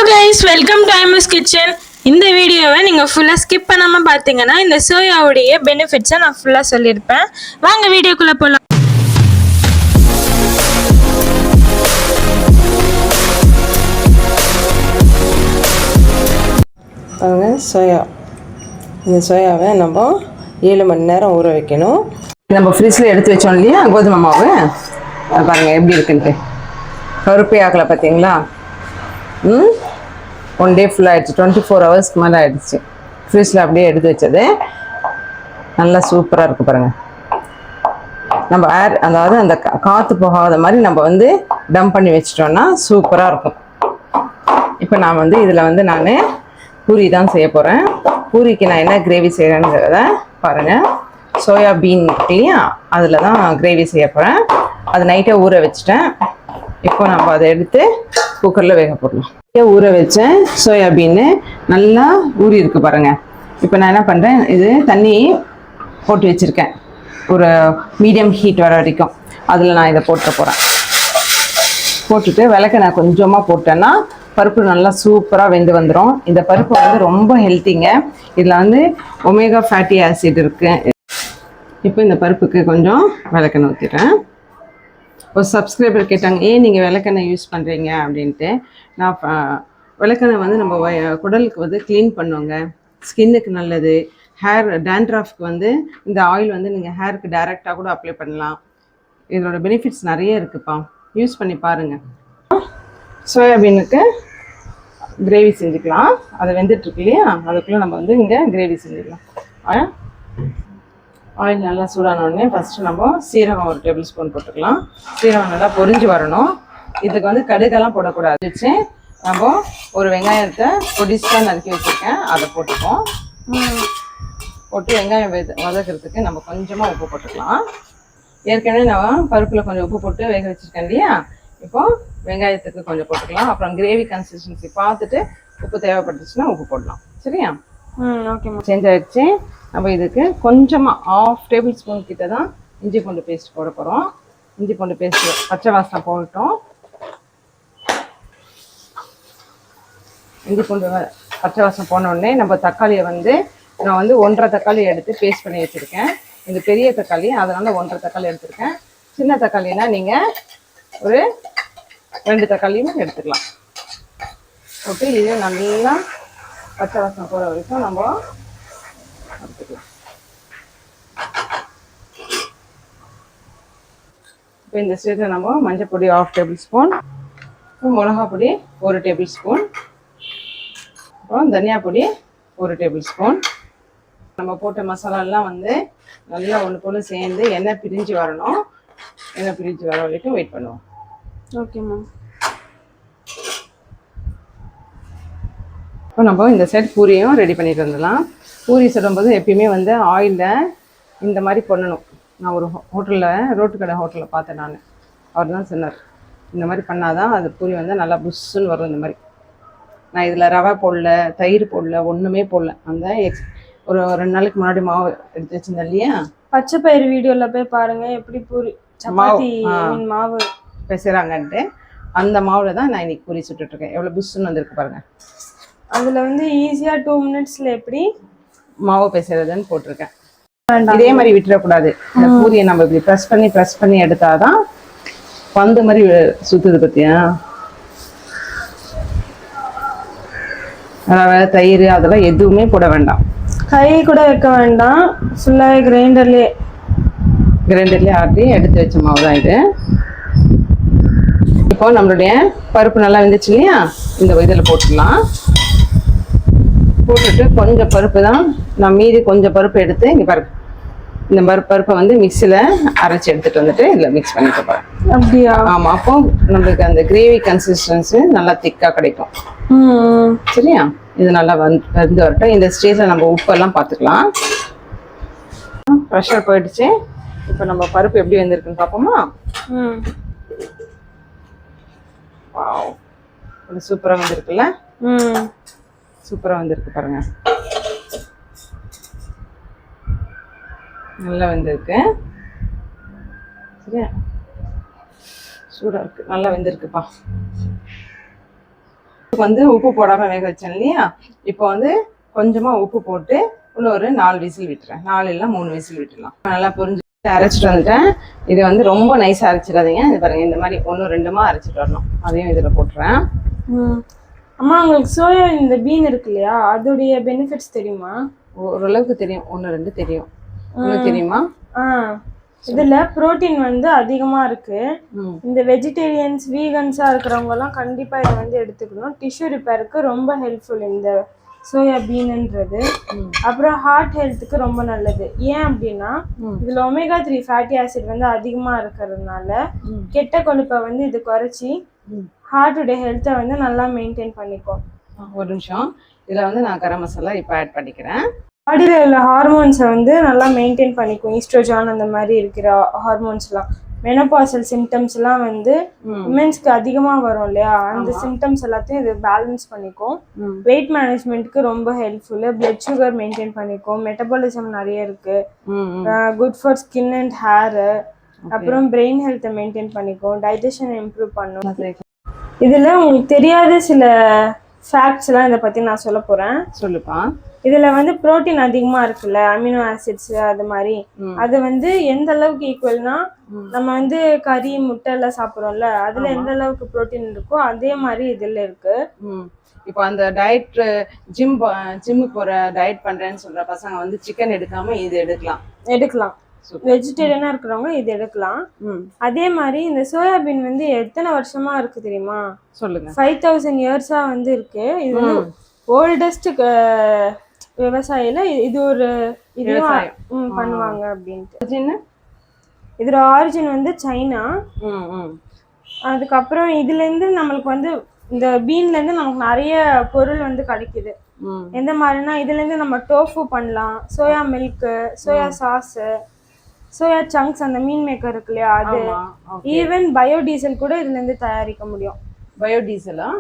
guys, welcome to IMS Kitchen. இந்த வீடியோவை நீங்கள் ஃபுல்லாக ஸ்கிப் பண்ணாமல் பார்த்தீங்கன்னா இந்த சோயாவுடைய பெனிஃபிட்ஸை நான் ஃபுல்லாக சொல்லியிருப்பேன். வாங்க வீடியோக்குள்ளே போகலாம். பாருங்க சோயா. இந்த சோயாவை நம்ம 7 மணி நேரம் ஊற வைக்கணும். நம்ம ஃப்ரிட்ஜில் எடுத்து வச்சோம் இல்லையா கோதுமை மாவு, பாருங்கள் எப்படி இருக்குன்ட்டு. கருப்பே ஆக்கலை பார்த்தீங்களா? 1 டே ஃபுல்லாக ஆகிடுச்சு, 24 ஹவர்ஸ்க்கு மேலே ஆகிடுச்சு. ஃப்ரிட்ஜில் அப்படியே எடுத்து வச்சது நல்லா சூப்பராக இருக்குது பாருங்கள். நம்ம அதாவது அந்த காற்று போகாத மாதிரி நம்ம டம்ப் பண்ணி வச்சிட்டோன்னா சூப்பராக இருக்கும். இப்போ நான் இதில் நான் பூரி தான் செய்ய போகிறேன். பூரிக்கு நான் என்ன கிரேவி செய்கிறேங்கிறத பாருங்கள். சோயா பீன் இல்லையா, அதில் தான் கிரேவி செய்ய போகிறேன். அது நைட்டே ஊற வச்சிட்டேன். இப்போ நம்ம அதை எடுத்து குக்கரில் வேக போடலாம். ஊற வச்சேன் சோயாபீன் நல்லா ஊறி இருக்கு பாருங்கள். இப்போ நான் என்ன பண்ணுறேன், இது தண்ணி போட்டு வச்சுருக்கேன் ஒரு மீடியம் ஹீட் வர வரைக்கும். அதில் நான் இதை போட்டு போகிறேன். போட்டுட்டு விளக்கெண்ணெய் கொஞ்சமாக போட்டேன்னா பருப்பு நல்லா சூப்பராக வெந்து வந்துடும். இந்த பருப்பு ரொம்ப ஹெல்த்திங்க. இதில் ஒமேகா ஃபேட்டி ஆசிட் இருக்குது. இப்போ இந்த பருப்புக்கு கொஞ்சம் விளக்கெண்ணெய் ஊற்றிடுறேன். ஒரு சப்ஸ்கிரைபர் கேட்டாங்க, ஏன் நீங்கள் விளக்கெண்ணெய் யூஸ் பண்ணுறீங்க அப்படின்ட்டு. நான் விளக்கெண்ணெய் நம்ம குடலுக்கு க்ளீன் பண்ணுவோங்க, ஸ்கின்னுக்கு நல்லது. ஹேர் டேண்ட்ராஃப்க்கு இந்த ஆயில் நீங்கள் ஹேருக்கு டைரெக்டாக கூட அப்ளை பண்ணலாம். இதோட பெனிஃபிட்ஸ் நிறைய இருக்குப்பா, யூஸ் பண்ணி பாருங்கள். சோயாபீனுக்கு கிரேவி செஞ்சுக்கலாம். அது வெந்துட்டுருக்கு இல்லையா, அதுக்குள்ளே நம்ம இங்கே கிரேவி செஞ்சுக்கலாம். ஆயில் நல்லா சூடானோடனே ஃபஸ்ட்டு நம்ம சீரகம் 1 டேபிள் ஸ்பூன் போட்டுக்கலாம். சீரகம் நல்லா பொரிஞ்சு வரணும். இதுக்கு கடுகெல்லாம் போடக்கூடாது. வச்சு நம்ம ஒரு வெங்காயத்தை பொடிசாக நறுக்கி வச்சுருக்கேன், அதை போட்டுப்போம். போட்டு வெங்காயம் வதக்கிறதுக்கு நம்ம கொஞ்சமாக உப்பு போட்டுக்கலாம். ஏற்கனவே நான் பருப்பில் கொஞ்சம் உப்பு போட்டு வேக வச்சுருக்கேன் இல்லையா, இப்போது வெங்காயத்துக்கு கொஞ்சம் போட்டுக்கலாம். அப்புறம் கிரேவி கன்சிஸ்டன்சி பார்த்துட்டு உப்பு தேவைப்பட்டுச்சுன்னா உப்பு போடலாம். சரியா? ஓகேம்மா. சேஞ்ச் ஆகிடுச்சு. நம்ம இதுக்கு கொஞ்சமாக 1/2 டேபிள் ஸ்பூன் கிட்ட தான் இஞ்சி பூண்டு பேஸ்ட் போட போகிறோம். இஞ்சி பூண்டு பேஸ்ட் பச்சை வாசனை போட்டோம். இஞ்சி பூண்டு பச்சை வாசனை போனோடனே நம்ம தக்காளியை நான் 1.5 தக்காளி எடுத்து பேஸ்ட் பண்ணி வச்சுருக்கேன். இந்த பெரிய தக்காளி, அதனால் 1.5 தக்காளி எடுத்துருக்கேன். சின்ன தக்காளினா நீங்கள் ஒரு 2 தக்காளியும் எடுத்துக்கலாம். போட்டு இது நல்லா பச்சை வாசனை போகிற வரைக்கும் நம்ம எடுத்துக்கலாம். இப்போ இந்த ஸ்டேஜில் நம்ம மஞ்சள் பொடி 1/2 டேபிள் ஸ்பூன், மிளகா பொடி 1 டேபிள் ஸ்பூன், அப்புறம் தனியா பொடி 1 டேபிள் ஸ்பூன். நம்ம போட்ட மசாலாலாம் நல்லா ஒன்று போல் சேர்ந்து எண்ணெய் பிரிஞ்சு வரணும். எண்ணெய் பிரிஞ்சு வர வரைக்கும் வெயிட் பண்ணுவோம். ஓகேம்மா. இப்போ நம்ம இந்த சைட் பூரியும் ரெடி பண்ணிட்டு வந்துடலாம். பூரி சுடும்போது எப்பயுமே ஆயிலில் இந்த மாதிரி பண்ணணும். நான் ஒரு ஹோட்டலில் ரோட்டு கடை ஹோட்டலில் பார்த்தேன். அவர் தான் சொன்னார், இந்த மாதிரி பண்ணாதான் அது பூரி நல்லா புஷ்ஷுன்னு வரும். இந்த மாதிரி நான் இதில் ரவை போடல, தயிர் போடல, ஒன்றுமே போடல. ஒரு 2 நாளைக்கு முன்னாடி மாவு எடுத்து வச்சிருந்தேன் இல்லையா, பச்சை பயிர் வீடியோவில் போய் பாருங்கள் எப்படி பூரி சப்பாத்தி மாவு பேசுகிறாங்கன்ட்டு. அந்த மாவில் தான் நான் இன்னைக்கு பூரி சுட்டுட்ருக்கேன். எவ்வளோ புஷ்ஷுன்னு வந்திருக்கு பாருங்கள். அதில் ஈஸியாக 2 மினிட்ஸில் எப்படி மாவு பேசுறதுன்னு போட்டிருக்கேன். இதே மாதிரி விட்டுறக்கூடாது. இந்த பூரியை நம்ம இப்படி ப்ரெஸ் பண்ணி எடுத்தாதான் பந்து மாதிரி சுத்துது பத்தியா. ரவை தயிர் அதெல்லாம் எதுவுமே போட வேண்டாம், கை கூட வைக்க வேண்டாம். ஃபுல்லாக கிரைண்டர்லேயே ஆட்டி எடுத்து வச்ச மாவு தான் இது. இப்போ நம்மளுடைய பருப்பு நல்லா வெந்துச்சு இல்லையா, இந்த இதில் போட்டுடலாம். போட்டுட்டு கொஞ்சம் பருப்பு தான் நான் மீதி கொஞ்சம் பருப்பு எடுத்து இங்கே பாருங்க, இந்த பருப்பை மிக்சியில் அரைச்சி எடுத்துகிட்டு இதில் மிக்ஸ் பண்ணிட்டு பாருங்க. அப்படியா? ஆமாம். அப்போ நம்மளுக்கு அந்த கிரேவி கன்சிஸ்டன்சி நல்லா திக்காக கிடைக்கும். சரியா? இது நல்லா வந்து வரட்டும். இந்த ஸ்டேஜில் நம்ம உப்பெல்லாம் பார்த்துக்கலாம். ப்ரெஷர் போயிடுச்சு. இப்போ நம்ம பருப்பு எப்படி வந்திருக்குன்னு பார்ப்போமா? வாவ், சூப்பராக வந்திருக்குல்ல? சூப்பராக வந்திருக்கு பாருங்க. நல்லா வந்திருக்கு. சரியா? சூடாக இருக்கு, நல்லா வெந்திருக்குப்பா. வந்து உப்பு போடாமல் வேக வச்சேன் இல்லையா, இப்போ வந்து கொஞ்சமாக உப்பு போட்டு இன்னும் ஒரு 4 விசில் விட்டுறேன். 4 இல்லை 3 விசில் விட்டுடலாம். நல்லா புரிஞ்சு அரைச்சிட்டு வந்துட்டேன். இது வந்து ரொம்ப நைஸாக அரைச்சிடாதீங்க. இது பாருங்க, இந்த மாதிரி 1-2 அரைச்சிட்டு வரணும். அதையும் இதில் போட்டுறேன். அம்மா, உங்களுக்கு சோயா இந்த பீன் இருக்கு இல்லையா, அதோடைய பெனிஃபிட்ஸ் தெரியுமா? ஓரளவுக்கு தெரியும், 1-2 தெரியும். உங்களுக்கு தெரியுமா? இதுல புரோட்டீன் வந்து அதிகமா இருக்கு. இந்த வெஜிடேரியன்ஸ் வீகன்ஸா இருக்கிறவங்க எல்லாம் கண்டிப்பா இதை வந்து எடுத்துக்கணும். டிஷ்யூ ரிப்பேருக்கு ரொம்ப ஹெல்ப்ஃபுல் இந்த சோயா பீன்ன்றது. அப்புறம் ஹார்ட் ஹெல்த்துக்கு ரொம்ப நல்லது. ஏன் அப்படின்னா இதுல ஒமேகா 3 ஃபேட்டி ஆசிட் வந்து அதிகமா இருக்கிறதுனால கெட்ட கொழுப்பை வந்து இது குறைச்சி ஹார்ட்டுடைய ஹெல்த்தை வந்து நல்லா மெயின்டைன் பண்ணிக்கும். ஒரு நிமிஷம், இதுல வந்து நான் கரம் மசாலா இப்போ ஆட் பண்ணிக்கிறேன். பாடியில் உள்ள ஹார்மோன்ஸை வந்து நல்லா மெயின்டைன் பண்ணிக்கும். ஈஸ்ட்ரோஜன் அந்த மாதிரி இருக்கிற ஹார்மோன்ஸ்லாம், மெனோபாசல் சிம்டம்ஸ்லாம் வந்து உமன்ஸ்க்கு அதிகமாக வரும் இல்லையா, அந்த சிம்டம்ஸ் எல்லாத்தையும் இது பேலன்ஸ் பண்ணிக்கும். வெயிட் மேனேஜ்மெண்ட்டுக்கு ரொம்ப ஹெல்ப்ஃபுல்லு. பிளட் சுகர் மெயின்டைன் பண்ணிக்கும். மெட்டபாலிசம் நிறைய இருக்கு. Good for skin and hair. அப்புறம் பிரெயின் ஹெல்த்தை மெயின்டைன் பண்ணிக்கும். டைஜஷனை இம்ப்ரூவ் பண்ணும். இதில் உங்களுக்கு தெரியாத சில ஃபேக்ட்ஸ்லாம் இதை பற்றி நான் சொல்ல போகிறேன். சொல்லுப்பா. இதுல வந்து புரோட்டீன் அதிகமா இருக்குல்ல, அமினோ ஆசிட்ஸ் அது மாதிரி, அது வந்து எந்த அளவுக்கு ஈக்குவல்னா நம்ம வந்து கறி முட்டை எல்லாம் சாப்பிடுறோம்ல, அதுல எந்த அளவுக்கு புரோட்டீன் இருக்கோ அதே மாதிரி இதுல இருக்கு. இப்போ அந்த டயட் ஜிம்முக்கு போற டயட் பண்றேன்னு சொல்ற பசங்க வந்து சிக்கன் எடுக்காம இது எடுக்கலாம். வெஜிடேரியனா இருக்கிறவங்க இது எடுக்கலாம். அதே மாதிரி இந்த சோயாபீன் வந்து எத்தனை வருஷமா இருக்கு தெரியுமா? சொல்லுங்க. 5000 இயர்ஸா வந்து இருக்கு. இது வந்து ஓல்டஸ்ட் விவசாயில இது ஒரு இதுவும் பண்ணுவாங்க அப்படின்ட்டு. இதோட ஆரிஜின் வந்து சைனா. அதுக்கப்புறம் இதுல இருந்து நம்மளுக்கு வந்து இந்த பீன்ல இருந்து நமக்கு நிறைய பொருள் வந்து கிடைக்குது. எந்த மாதிரினா இதுல இருந்து நம்ம டோஃபு பண்ணலாம், soya milk, soya sauce, soya chunks, அந்த மீன் மேக்கர் இருக்கு இல்லையா அது, ஈவன் பயோடீசல் கூட இதுல இருந்து தயாரிக்க முடியும். பயோடீசலா?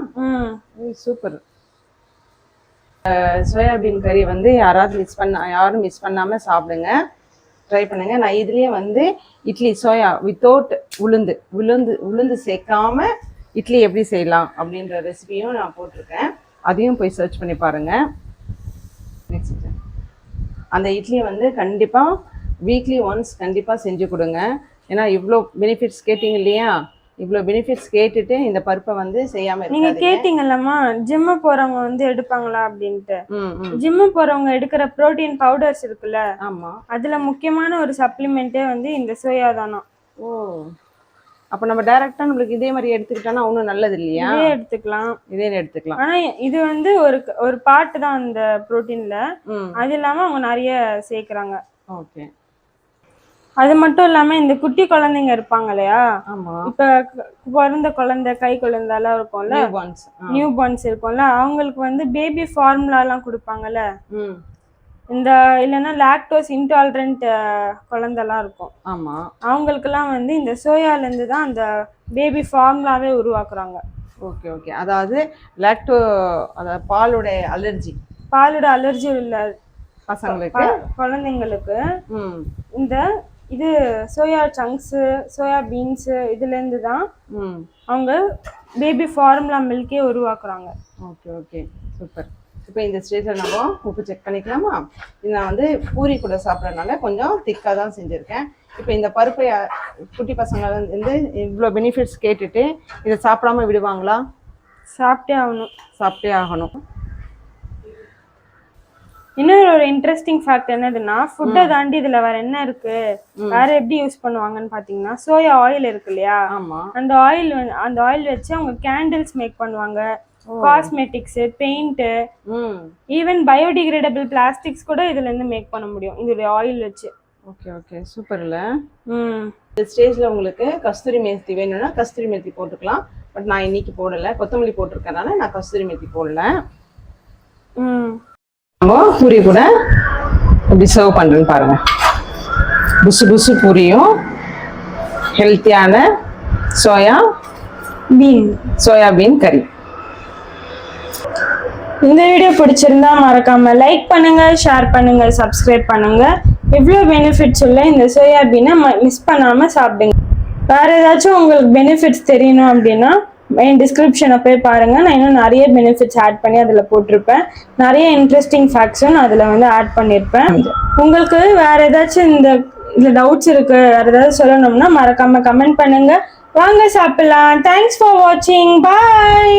சூப்பர். சோயாபீன் கறி வந்து யாரும் மிஸ் பண்ணாமல் சாப்பிடுங்க, ட்ரை பண்ணுங்க. நான் இதுலேயே வந்து இட்லி சோயா வித்தவுட் உளுந்து சேர்க்காம இட்லி எப்படி செய்யலாம் அப்படின்ற ரெசிபியும் நான் போட்டிருக்கேன். அதையும் போய் சர்ச் பண்ணி பாருங்க. நெக்ஸ்ட் அந்த இட்லியை வந்து கண்டிப்பாக வீக்லி ஒன்ஸ் கண்டிப்பாக செஞ்சு கொடுங்க. ஏன்னா இவ்வளோ பெனிஃபிட்ஸ் கேட்டிங்க இல்லையா, இவ்வளோ பெனிஃபிட்ஸ் கேட்டுட்டு இந்த பருப்பை வந்து செய்யாம நீங்க கேட்டீங்கல்லம்மா, ஜிம்மு போறவங்க வந்து எடுப்பாங்களா அப்படின்ட்டு. ஜிம்மு போறவங்க எடுக்கிற புரோட்டீன் பவுடர்ஸ் இருக்குல்ல, ஆமா, அதுல முக்கியமான ஒரு சப்ளிமெண்டே வந்து இந்த சோயா தானா. ஓ, அப்ப நம்ம டைரக்டா நம்மளுக்கு இதே மாதிரி எடுத்துக்கிட்டோம்னா ஒன்றும் நல்லது இல்லையா? இதே எடுத்துக்கலாம். ஆனா இது வந்து ஒரு பார்ட் தான் அந்த புரோட்டீன்ல. அது இல்லாம அவங்க நிறைய சேர்க்கறாங்க. ஓகே. அது மட்டும் இல்லாம இந்த குட்டி குழந்தைங்க இருப்பாங்க இல்லையா, இப்ப பிறந்த குழந்தை, கை குழந்தை எல்லாம் இருக்கும்ல, நியூ பார்ன்ஸ் இருக்கும்ல, அவங்களுக்கு வந்து பேபி ஃபார்முலா எல்லாம் கொடுப்பாங்கல்ல, இந்த இல்லைன்னா லாக்டோஸ் இன்டாலரண்ட் குழந்தைலாம் இருக்கும், அவங்களுக்கெல்லாம் வந்து இந்த சோயால இருந்து தான் அந்த பேபி ஃபார்முலாவே உருவாக்குறாங்க. Okay okay. அதாவது அதாவது பாலோட அலர்ஜி உள்ள பசங்களுக்கு, குழந்தைங்களுக்கு இந்த இது சோயா சங்க்ஸ், சோயா பீன்ஸ் இதுல இருந்து தான் அவங்க பேபி ஃபார்முலா மில்கே உருவாக்குறாங்க. Okay okay, super. இப்போ இந்த ஸ்டேஜில் நம்ம உப்பு செக் பண்ணிக்கலாமா? இது நான் வந்து பூரி கூட சாப்பிட்றதுனால கொஞ்சம் திக்காக தான் செஞ்சுருக்கேன். இப்போ இந்த பருப்பை குட்டி பசங்க வந்து இவ்வளோ பெனிஃபிட்ஸ் கேட்டுட்டு இதை சாப்பிடாம விடுவாங்களா? சாப்பிட்டே ஆகணும். இன்னொரு ஒரு இன்ட்ரெஸ்டிங் ஃபேக்ட் என்னதுன்னா, ஃபுட்டை தாண்டி இதுல வேற என்ன இருக்கு, வேற எப்படி யூஸ் பண்ணுவாங்கன்னு பாத்தீங்கன்னா, சோயா ஆயில் இருக்கு இல்லையா, அந்த ஆயில் வச்சு அவங்க கேண்டில்ஸ் மேக் பண்ணுவாங்க, cosmetics, paint, even biodegradable plastics கூட இதுல இருந்து மேக் பண்ண முடியும் இந்த ஆயில் வச்சு. ஓகே ஓகே, சூப்பர்ல. இந்த ஸ்டேஜ்ல உங்களுக்கு கஸ்தூரி மேத்தி வேணும்னா கஸ்தூரி மேத்தி போட்டுக்கலாம். பட் நான் இன்னைக்கு போடல, கொத்தமல்லி போட்டிருக்கனால நான் கஸ்தூரி மேத்தி போடல. நம்ம பூரி கூட எப்படி சர்வ் பண்ணுறேன்னு பாருங்க. புசு புசு பூரியும் ஹெல்த்தியான சோயாபீன் கறி. இந்த வீடியோ பிடிச்சிருந்தா மறக்காம லைக் பண்ணுங்க, ஷேர் பண்ணுங்க, சப்ஸ்கிரைப் பண்ணுங்க. எவ்வளோ பெனிஃபிட்ஸ் உள்ள இந்த சோயாபீனை மிஸ் பண்ணாம சாப்பிடுங்க. வேற ஏதாச்சும் உங்களுக்கு பெனிஃபிட்ஸ் தெரியணும் அப்படின்னா என் டிஸ்கிரிப்ஷனை போய் பாருங்க. நான் இன்னும் நிறைய பெனிஃபிட்ஸ் ஆட் பண்ணி அதுல போட்டிருப்பேன். நிறைய இன்ட்ரெஸ்டிங் ஃபேக்ட்ஸும் நான் அதுல வந்து ஆட் பண்ணியிருப்பேன். உங்களுக்கு வேற ஏதாச்சும் இதுல டவுட்ஸ் இருக்கு, வேற ஏதாவது சொல்லணும்னா மறக்காம கமெண்ட் பண்ணுங்க. வாங்க சாப்பிடலாம். தேங்க்ஸ் ஃபார் வாட்சிங். பாய்.